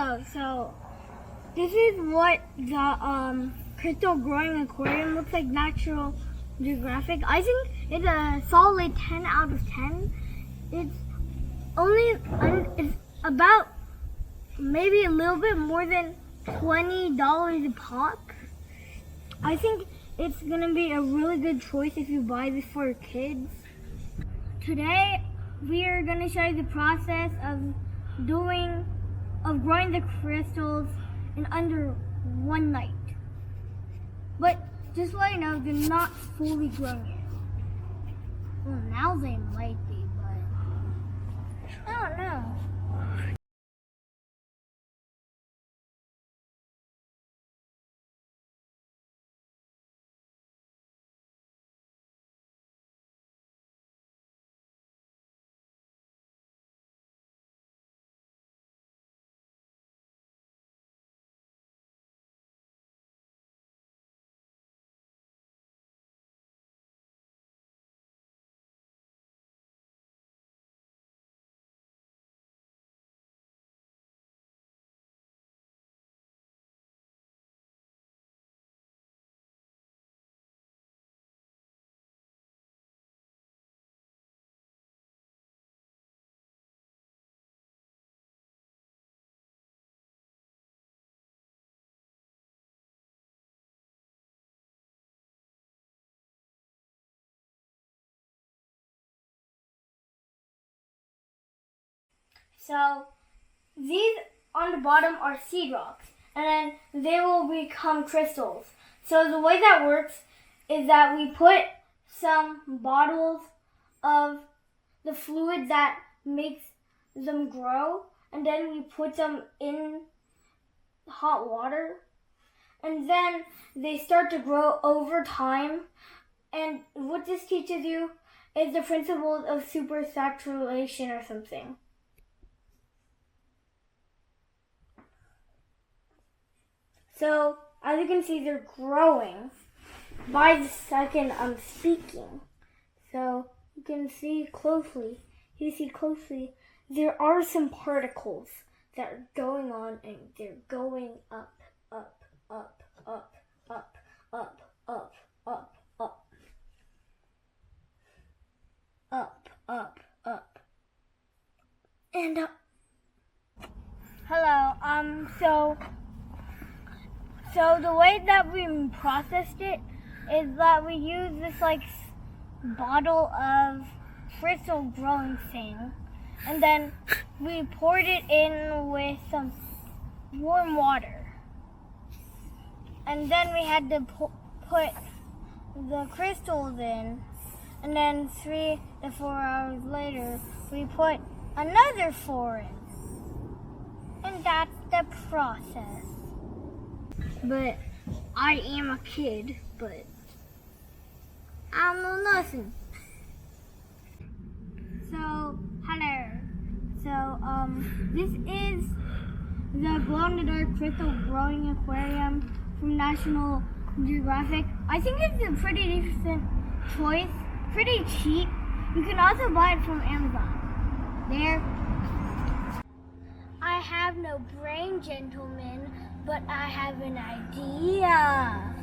Hello, so this is what the crystal growing aquarium looks like, Natural Geographic. I think it's a solid 10 out of 10. It's about maybe a little bit more than $20 a pop. I think it's gonna be a really good choice if you buy this for your kids. Today we are gonna show you the process of growing the crystals in under one night. But just to let you know, they're not fully grown yet. Well, now they might be, but I don't know. So these on the bottom are seed rocks, and then they will become crystals. So the way that works is that we put some bottles of the fluid that makes them grow, and then we put them in hot water, and then they start to grow over time. And what this teaches you is the principles of supersaturation or something. So, as you can see, they're growing by the second I'm speaking. So, you can see closely. There are some particles that are going on, and they're going up, up, up, up, up, up, up, up, up, up, up, up, and up. Hello, So the way that we processed it is that we used this bottle of crystal growing thing, and then we poured it in with some warm water, and then we had to put the crystals in, and then 3 to 4 hours later we put another 4 in, and that's the process. But I am a kid, but I don't know nothing. So, hello. So, this is the glow-in-the-dark crystal growing aquarium from National Geographic. I think it's a pretty decent choice, pretty cheap. You can also buy it from Amazon. There. I have no brain, gentlemen, but I have an idea.